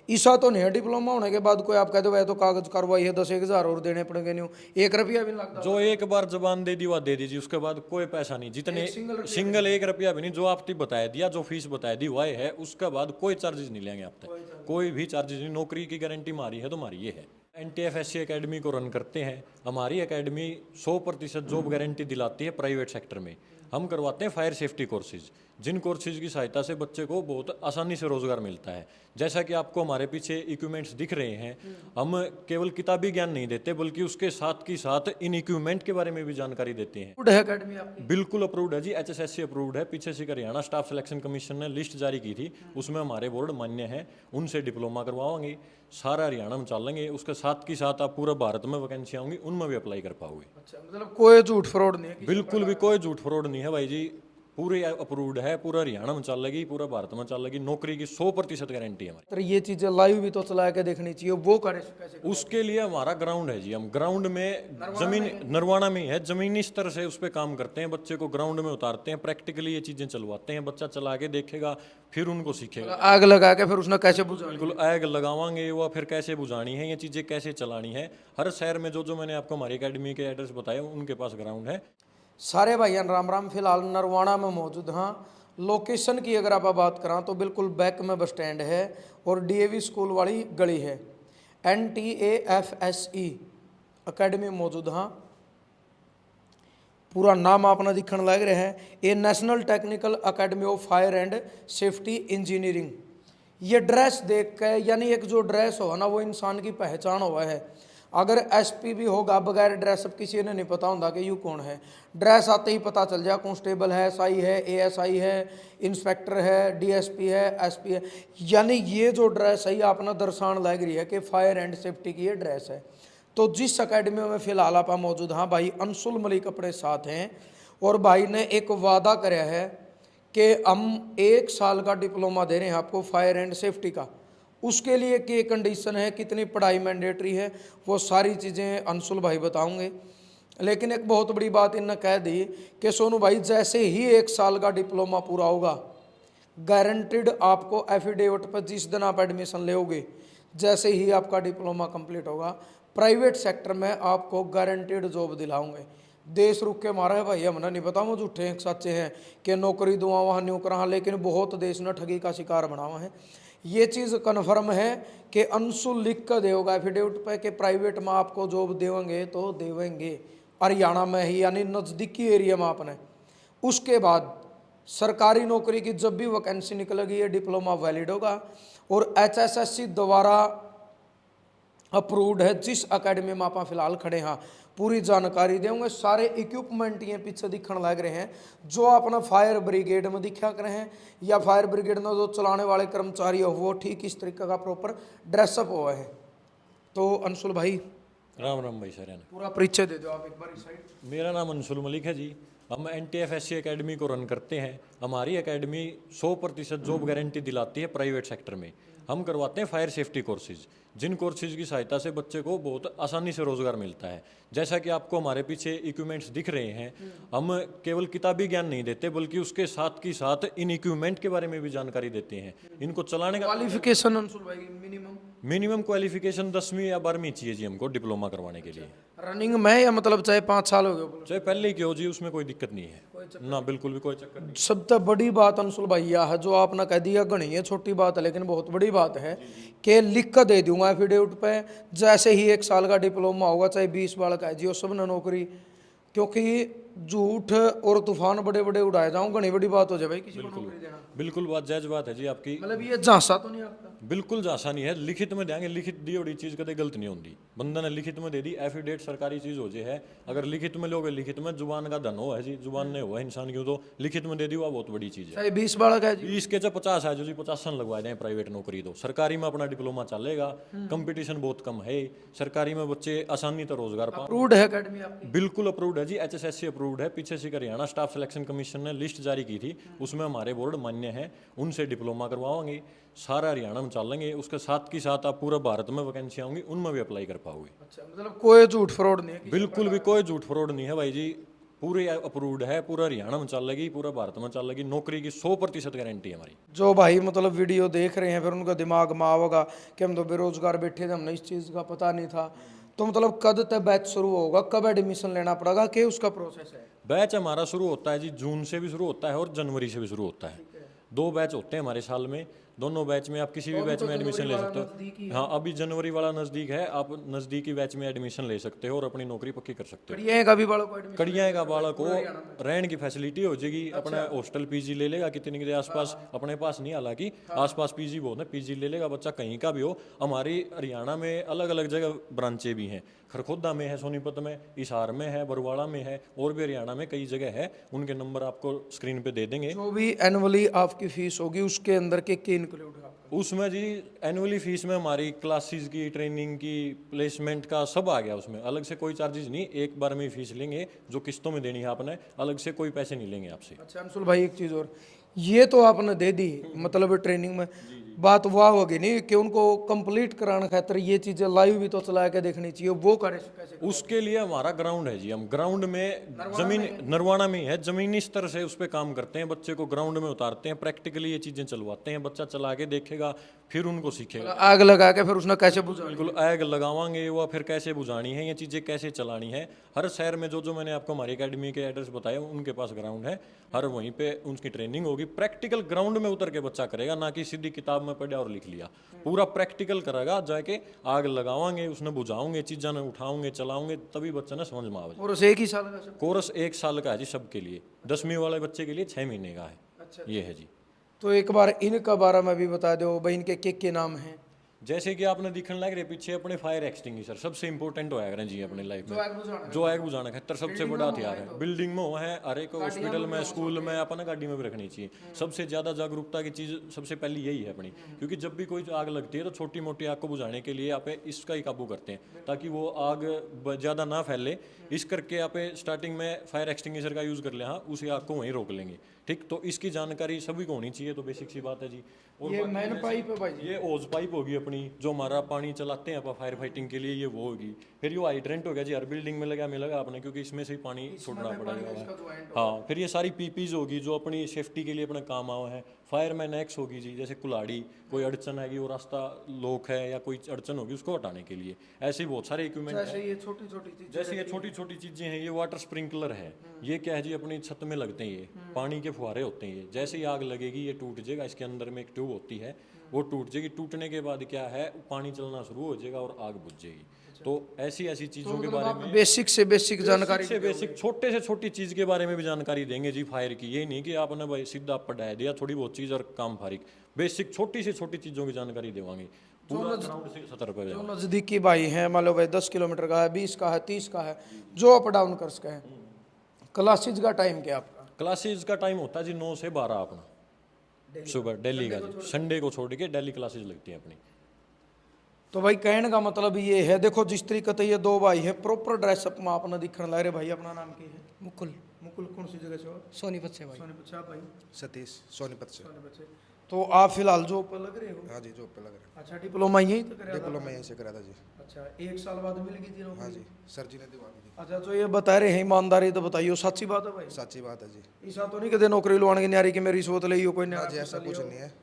ऐसा तो नहीं है डिप्लोमा होने के बाद कोई आप कहते हो तो कागज कार्रवाई है 10,000 और देने पड़ेंगे, नहीं 1 रुपया भी नहीं लगता। जो एक बार जबान दे दी वह दे दीजिए, उसके बाद कोई पैसा नहीं, जितने एक सिंगल रुपया सिंगल 1 रुपया भी नहीं, जो आपने बताया दिया, जो फीस बताया दी वह है, उसके बाद कोई चार्जेस नहीं लेंगे आप तक, कोई भी चार्जेस नहीं। नौकरी की गारंटी हमारी है तो हमारी ये है। NTFSC एकेडमी को रन करते हैं। हमारी एकेडमी 100% जॉब गारंटी दिलाती है प्राइवेट सेक्टर में। हम करवाते हैं फायर सेफ्टी कोर्सेज, जिन कोर्सेज की सहायता से बच्चे को बहुत आसानी से रोजगार मिलता है। जैसा कि आपको हमारे पीछे इक्विपमेंट्स दिख रहे हैं, हम केवल किताबी ज्ञान नहीं देते बल्कि उसके साथ की साथ इन इक्विपमेंट के बारे में भी जानकारी देते हैं। गुड है एकेडमी आपकी। बिल्कुल अप्रूव्ड है जी, HSSC अप्रूव्ड है। पीछे से हरियाणा स्टाफ सिलेक्शन कमीशन ने लिस्ट जारी की थी, उसमें हमारे बोर्ड मान्य है, उनसे डिप्लोमा करवाओगे, सारा हरियाणा में चलेंगे। उसके साथ की साथ आप पूरा भारत में वैकेंसी आऊंगी, उनमें भी अप्लाई कर पाओगे। अच्छा, मतलब कोई झूठ फ्रॉड नहीं है। बिल्कुल भी कोई झूठ फ्रॉड नहीं है भाई जी, पूरे अप्रूव्ड है, पूरा हरियाणा में चलेगी, पूरा भारत में चलेगी। नौकरी की 100% गारंटी है हमारी। तो ये चीजें लाइव भी तो चला के देखनी चाहिए, वो करे कैसे? उसके लिए हमारा ग्राउंड है जी, हम ग्राउंड में जमीन नरवाना में है, जमीनी स्तर से उस पर काम करते हैं, बच्चे को ग्राउंड में उतारते हैं, प्रैक्टिकली ये चीजें चलवाते हैं। बच्चा चला के देखेगा, फिर उनको सीखेगा। आग लगा के फिर उसने कैसे बुझा? बिल्कुल आग लगावांगे, वह फिर कैसे बुझानी है, ये चीजें कैसे चलानी है। हर शहर में जो जो मैंने आपको हमारी एकेडमी के एड्रेस बताए, उनके पास ग्राउंड है। सारे भाइयों राम राम। फिलहाल नरवाना में मौजूद हाँ। लोकेशन की अगर आप बात करें तो बिल्कुल बैक में बस स्टैंड है और DAV स्कूल वाली गली है। NTAFSE अकेडमी मौजूद हाँ। पूरा नाम अपना दिखने लग रहा है, ये national technical academy of fire and safety engineering. ये ड्रेस देख के, यानी एक जो ड्रेस हो ना वो इंसान की पहचान हुआ है। अगर SP भी होगा बगैर ड्रेस अब किसी ने नहीं पता होता कि यू कौन है। ड्रेस आते ही पता चल जाए, कांस्टेबल है, SI है, ASI है, इंस्पेक्टर है, DSP है, SP है। यानी ये जो ड्रेस है ये अपना दर्शान लग रही है कि फायर एंड सेफ्टी की ये ड्रेस है। तो जिस अकेडमी में फिलहाल आप मौजूद हाँ भाई अंशुल मलिक अपने साथ हैं, और भाई ने एक वादा कराया है कि हम 1 साल का डिप्लोमा दे रहे हैं आपको फायर एंड सेफ्टी का। उसके लिए क्या कंडीशन है, कितनी पढ़ाई मैंडेटरी है, वो सारी चीज़ें अंशुल भाई बताऊंगे। लेकिन एक बहुत बड़ी बात इन्होंने कह दी कि सोनू भाई जैसे ही 1 साल का डिप्लोमा पूरा होगा, गारंटेड आपको एफिडेविट पर जिस दिन आप एडमिशन लोगे, जैसे ही आपका डिप्लोमा कंप्लीट होगा, प्राइवेट सेक्टर में आपको गारंटेड जॉब दिलाऊंगे। देश रुक के मारा है भाई, हमने नहीं पता वो झूठे हैं सच्चे हैं कि नौकरी दुआ वहाँ नौकरा, लेकिन बहुत देश ने ठगी का शिकार बना हुआ है। ये चीज़ कन्फर्म है कि अंशुल लिख कर देगा एफिडेविट पे कि प्राइवेट में आपको जॉब देंगे तो देंगे, हरियाणा में ही, यानी नज़दीकी एरिया में आपने। उसके बाद सरकारी नौकरी की जब भी वैकेंसी निकलेगी ये डिप्लोमा वैलिड होगा और HSSC द्वारा अप्रूव्ड है। जिस अकेडमी में आप फिलहाल खड़े हैं पूरी जानकारी देंगे। सारे इक्विपमेंट ये पीछे दिखने लग रहे हैं जो अपना फायर ब्रिगेड में दिखा कर हैं, या फायर ब्रिगेड में जो चलाने वाले कर्मचारी हो वो ठीक इस तरीके का प्रॉपर ड्रेसअप हुआ है। तो अंशुल भाई राम राम भाई सर। पूरा परिचय दे दो आप एक बार इस साइड। मेरा नाम अंशुल मलिक है जी, हम NTFSC एकेडमी को रन करते हैं। हमारी एकेडमी 100% जॉब गारंटी दिलाती है प्राइवेट सेक्टर में। हम करवाते हैं फायर सेफ्टी कोर्सेज, जिन कोर्सेज की सहायता से बच्चे को बहुत आसानी से रोजगार मिलता है। जैसा कि आपको हमारे पीछे इक्विपमेंट्स दिख रहे हैं, हम केवल किताबी ज्ञान नहीं देते बल्कि उसके साथ की साथ इन इक्विपमेंट के बारे में भी जानकारी देते हैं। इनको चलाने का क्वालिफिकेशन अंशुल भाई मिनिमम क्वालिफिकेशन 10वीं या 12वीं चाहिए जी हमको डिप्लोमा करवाने के लिए। रनिंग में, या मतलब चाहे 5 साल हो गए चाहे पहले ही क्यों जी, उसमें कोई दिक्कत नहीं है ना, बिल्कुल भी कोई चक्कर नहीं। सबसे बड़ी बात अंशुल भैया है जो आपने कह दिया, गणी है छोटी बात है लेकिन बहुत बड़ी बात है कि लिख कर दे दूंगा एफिडेविट पे, जैसे ही 1 साल का डिप्लोमा होगा चाहे 20 बार का है जियो सब ने नौकरी। क्योंकि झूठ और तूफान बड़े बड़े उड़ाए जाऊँ गणी बड़ी बात हो जाए भाई किसी को नौकरी देना। बिल्कुल बात जायज बात है जी आपकी। मतलब ये झांसा तो नहीं आपका? बिल्कुल झांसा नहीं है, लिखित में देंगे। लिखित दी होड़ी चीज़ कदे गलत नहीं होती। बंदा ने लिखित में दे दी, एफिडेविट सरकारी चीज़ हो जाए है। अगर लिखित में लोगे, लिखित में जुबान का धन हो है जी, जुबान ने हुआ इंसान की, तो लिखित में दे दी वो बहुत बड़ी चीज़ है। चाहे 20 बार का है जी, 20 के चाहे 50 है जो जी, 50 लगवा दें प्राइवेट नौकरी। तो सरकारी में अपना डिप्लोमा चलेगा, कंपटीशन बहुत कम है, सरकारी में बच्चे आसानी तो रोजगार पा। अप्रूव्ड है एकेडमी आपकी? बिल्कुल अप्रूव्ड है जी, HSSC अप्रूव्ड है। पीछे से हरियाणा स्टाफ सिलेक्शन कमीशन ने लिस्ट जारी की थी, उसमें हमारे बोर्ड मान्य है, उनसे डिप्लोमा करवाओगे, सारा हरियाणा में चलेंगे। उसके साथ की साथ आप पूरा भारत में वैकेंसी आऊंगी, उनमें भी अप्लाई कर पाओगे। अच्छा, मतलब कोई झूठ फ्रॉड नहीं है? बिल्कुल भी कोई झूठ फ्रॉड नहीं है भाई जी, पूरे अप्रूव्ड है, पूरा हरियाणा में चल लगी, पूरा भारत में चल लगी, नौकरी की 100% गारंटी है हमारी। जो भाई मतलब वीडियो देख रहे हैं फिर उनका दिमाग में आओगा कि हम तो बेरोजगार बैठे थे, हमने इस चीज़ का पता नहीं था, तो मतलब कब तक बैच शुरू होगा, कब एडमिशन लेना पड़ेगा, कि उसका प्रोसेस है? बैच हमारा शुरू होता है जी जून से भी शुरू होता है और जनवरी से भी शुरू होता है। 2 बैच होते हैं हमारे साल में, दोनों बैच में आप किसी भी बैच में एडमिशन ले सकते हो। हाँ, अभी जनवरी वाला नज़दीक है, आप नज़दीकी बैच में एडमिशन ले सकते हो और अपनी नौकरी पक्की कर सकते हो। कड़िया का भी बालों को एडमिशन? कड़िया का बालक को रहने की फैसिलिटी हो जाएगी, अपना हॉस्टल पीजी ले लेगा कितने के आसपास, अपने पास नहीं, हालांकि आसपास पीजी बहुत है, पीजी ले लेगा बच्चा कहीं का भी हो। हमारी हरियाणा में अलग अलग जगह ब्रांचें भी हैं, खरखोदा में है, सोनीपत में, हिसार में है, बरवाड़ा में है, और भी हरियाणा में कई जगह है। उनके नंबर आपको स्क्रीन पे दे देंगे। जो भी एनुअली आपकी फीस होगी उसके अंदर के इंक्लूड है आपका? उसमें जी एनुअली फीस में हमारी क्लासेस की, ट्रेनिंग की, प्लेसमेंट का सब आ गया उसमें, अलग से कोई चार्जेस नहीं, एक बार में ही फीस लेंगे, जो किस्तों में देनी है आपने, अलग से कोई पैसे नहीं लेंगे आपसे। अच्छा अंशुल भाई, एक चीज़ और, ये तो आपने दे दी मतलब ट्रेनिंग में, बात वाह होगी नहीं कि उनको कंप्लीट कराने खातिर ये चीज़ें लाइव भी तो चला के देखनी चाहिए, वो करे कैसे? उसके लिए हमारा ग्राउंड है जी, हम ग्राउंड में जमीन नरवाना में है, जमीनी स्तर से उस पर काम करते हैं, बच्चे को ग्राउंड में उतारते हैं, प्रैक्टिकली ये चीज़ें चलवाते हैं, बच्चा चला के देखेगा फिर उनको सीखेगा। आग लगा के फिर उसने कैसे बुझानी? बिल्कुल, आग लगावांगे वो, फिर कैसे बुझानी है, ये चीज़ें कैसे चलानी है। हर शहर में जो जो मैंने आपको हमारी एकेडमी के एड्रेस बताए उनके पास ग्राउंड है, हर वहीं पे उनकी ट्रेनिंग होगी। प्रैक्टिकल ग्राउंड में उतर के बच्चा करेगा, ना कि सीधी किताब में पढ़ा और लिख लिया, पूरा प्रैक्टिकल करेगा, जाके आग लगावांगे, उसने बुझाओगे, चीज़ा ने उठाओगे, चलाओगे, तभी बच्चा ने समझ में आवे। और उसे एक ही साल का सब? कोर्स 1 साल का है जी सबके लिए, 10वीं वाले बच्चे के लिए 6 महीने का है। अच्छा, ये है जी। तो एक बार इनका बारे में भी बता दो भाई, इनके के नाम हैं? जैसे कि आपने दिखने लग रहे पीछे अपने फायर एक्सटिंग्विशर सबसे इंपॉर्टेंट होया करें जी अपनी लाइफ में, जो आग बुझाना खतर सबसे बड़ा हथियार है। बिल्डिंग में हुआ है, हर एक हॉस्पिटल में, स्कूल में, अपना गाड़ी में भी रखनी चाहिए। सबसे ज़्यादा जागरूकता की चीज़ सबसे पहले यही है अपनी, क्योंकि जब भी कोई आग लगती है तो छोटी मोटी आग को बुझाने के लिए आप इसका ही काबू करते हैं, ताकि वो आग ज़्यादा ना फैले। इस करके आप स्टार्टिंग में फायर एक्सटिंग्विशर का यूज़ कर ले, हाँ उसी आग को वहीं रोक लेंगे। ठीक, तो इसकी जानकारी सभी को होनी चाहिए, तो बेसिक सी बात है जी। और ये मेन पाइप है भाई? ये ओज पाइप होगी अपनी, जो हमारा पानी चलाते हैं फायर फाइटिंग के लिए, ये वो होगी। फिर ये हाइड्रेंट हो गया जी, हर बिल्डिंग में लगा मिलेगा आपने, क्योंकि इसमें से ही पानी छोड़ना पड़ेगा। हाँ, फिर ये सारी पीपीज होगी जो अपनी सेफ्टी के लिए अपने काम आवा है। फायरमैन एक्स होगी जी, जैसे कुल्हाड़ी, कोई अड़चन आएगी, वो रास्ता लोक है या कोई अड़चन होगी उसको हटाने के लिए। ऐसे ही बहुत सारे इक्विपमेंट जैसे ये छोटी छोटी चीजें, जैसे ये छोटी छोटी चीज़ें हैं। ये वाटर स्प्रिंकलर है, ये क्या है जी, अपनी छत में लगते हैं, ये पानी के फुहारे होते हैं। ये जैसे ही आग लगेगी ये टूट जाएगा, इसके अंदर में एक ट्यूब होती है, वो टूट जाएगी। टूटने के बाद क्या है, पानी चलना शुरू हो जाएगा और आग बुझ जाएगी। तो ऐसी ऐसी चीज़ों के बारे में बेसिक से बेसिक जानकारी से बेसिक छोटे से छोटी चीज़ के बारे में भी जानकारी देंगे जी फायर की। ये नहीं कि आपने भाई सीधा पढ़ाया दिया थोड़ी बहुत चीज़ और काम फारिग, बेसिक छोटी से छोटी चीज़ों की जानकारी देवांगे, पूरा ग्राउंड से सतर पे। जो नज़दीकी भाई हैं, मान लो भाई 10 किलोमीटर का है, 20 का है, 30 का है, जो अप डाउन कर सके हैं, क्लासेज का टाइम क्या आपका? क्लासेज का टाइम होता है जी 9 से 12 अपना, सुबह डेली का जी, संडे को छोड़ के डेली क्लासेज लगती हैं अपनी। तो भाई कहने का मतलब ये है, देखो जिस तरीके से ये दो भाई है प्रॉपर ड्रेसअप में अपना दिखने लग रहे। भाई अपना नाम क्या है? मुकुल मुकुल, कौन सी जगह से हो? सोनीपत से भाई। सोनीपत से। आप भाई? सतीश सोनीपत से। सोनीपत से। तो आप फिलहाल जॉब पर लग रहे हो? हाँ जी, जॉब पे लग रहा अच्छा, डिप्लोमा यहीं तक है। डिप्लोमा यहीं से करा था जी। अच्छा, 1 साल बाद मिल गई थी नौकरी? हाँ जी, सर जी ने दिवा दी। अच्छा, तो ये बता रहे हैं ईमानदारी तो बताइए, सच्ची बात है भाई? सच्ची बात है जी। ऐसा तो नहीं कहते नौकरी लुआने की न्यारी की मेरी रिश्वत ले कोई हाँ न्यारी जी, ऐसा कुछ नहीं है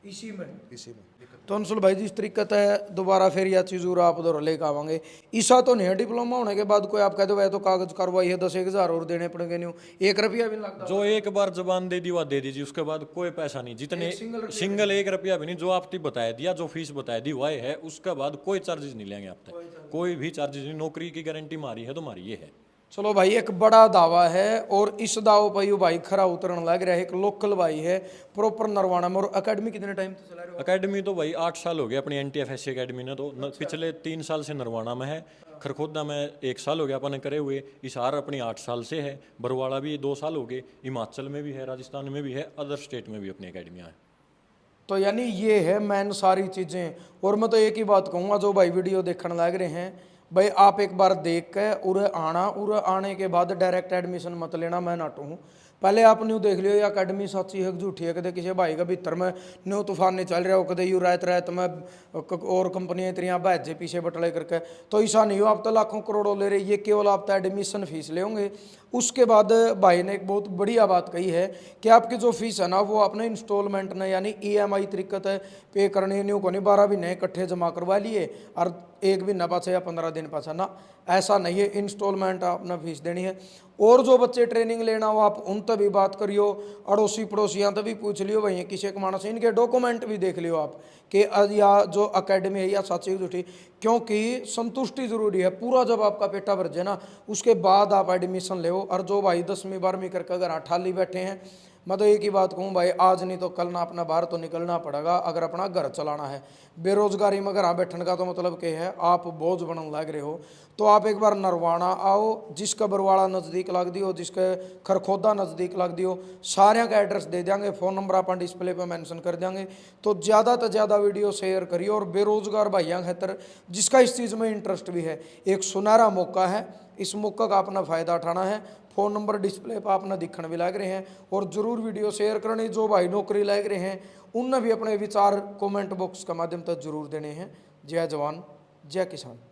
इसी में। इसी में। तो अंशुल भाई जिस तरीके से दोबारा फिर यह चीज़ और आप उधर लेकर आवांगे, ऐसा तो नहीं है डिप्लोमा होने के बाद कोई आप कह दो वह तो कागज कार्रवाई है 10,000 और देने पड़ेंगे, नहीं 1 रुपया भी नहीं लगता? जो एक बार जबान दे दी वो दे दीजिए, उसके बाद कोई पैसा नहीं, जितने सिंगल 1 रुपया भी नहीं, जो आपने बताया दिया, जो फीस बताया दी वह है, उसके बाद कोई चार्जेस नहीं लेंगे आप तक, कोई भी चार्जेस नहीं। नौकरी की गारंटी मारी है तो हमारी ये है। चलो भाई, एक बड़ा दावा है और इस दाव पर यू भाई खरा उतरने लग रहा है। एक लोकल भाई है प्रॉपर नरवाना में। और अकेडमी कितने टाइम से चला रहे हो? अकेडमी तो भाई 8 साल हो गया अपनी NTFSC अकेडमी ने, तो पिछले 3 साल से नरवाना में है, खरखोदा में 1 साल हो गया अपन करे हुए, हिसार अपनी 8 साल से है, बरवाड़ा भी 2 साल हो गए, हिमाचल में भी है, राजस्थान में भी है, अदर स्टेट में भी अपनी अकेडमियाँ हैं। तो यानी ये है मैन सारी चीज़ें। और मैं तो एक ही बात कहूँगा, जो भाई वीडियो देखने लग रहे हैं, भाई आप एक बार देख के उरे आना, उरे आने के बाद डायरेक्ट एडमिशन मत लेना। मैं नाटू हूँ, पहले आप न्यू देख लियो ये अकेडमी सच्ची है कि झूठी है। कदे किसी भाई का भीतर में न्यू तूफान नहीं चल रहा हो, कदे यू रात रात में और कंपनियां इतनी भेजे पीछे बटले करके। तो ऐसा नहीं हो आप तो लाखों करोड़ों ले रहे, ये केवल आप तो एडमिशन फीस ले होंगे। उसके बाद भाई ने एक बहुत बढ़िया बात कही है कि आपकी जो फीस है ना वो अपने इंस्टॉलमेंट ने यानी EMI तरीकत है पे करने न्यू को नहीं 12 महीने इकट्ठे जमा करवा लिए और एक महीना पाछा या 15 दिन पाछा ना, ऐसा नहीं है। इंस्टॉलमेंट आपने फीस देनी है। और जो बच्चे ट्रेनिंग लेना हो आप उन तक भी बात करियो, अड़ोसी पड़ोसियाँ तक भी पूछ लियो भाई किसी के मानस इनके डॉक्यूमेंट भी देख लियो आप कि या जो अकेडमी है या सच्ची झूठी, क्योंकि संतुष्टि जरूरी है। पूरा जब आपका पेटा भर जाए ना उसके बाद आप एडमिशन ले। और जो भाई 10वीं 12वीं करके अगर ठाली बैठे हैं, मैं तो एक ही बात कहूँ भाई, आज नहीं तो कल ना अपना बाहर तो निकलना पड़ेगा अगर अपना घर चलाना है। बेरोजगारी में घर बैठने का तो मतलब क्या है, आप बोझ बनने लग रहे हो। तो आप एक बार नरवाना आओ, जिसका बरवाड़ा नज़दीक लग दियो, जिसके खरखोदा नज़दीक लग दियो, सारे का एड्रेस दे देंगे, फ़ोन नंबर आप डिस्प्ले पे मेंशन कर देंगे। तो ज़्यादा से ज़्यादा वीडियो शेयर करिए। और बेरोजगार भाइयों खातर जिसका इस चीज़ में इंटरेस्ट भी है, एक सुनहरा मौका है, इस मौका का अपना फ़ायदा उठाना है। फ़ोन नंबर डिस्प्ले पर अपना दिखने भी लग रहे हैं। और ज़रूर वीडियो शेयर करनी। जो भाई नौकरी लग रहे हैं उनने भी अपने विचार कमेंट बॉक्स के माध्यम तक जरूर देने हैं। जय जवान जय किसान।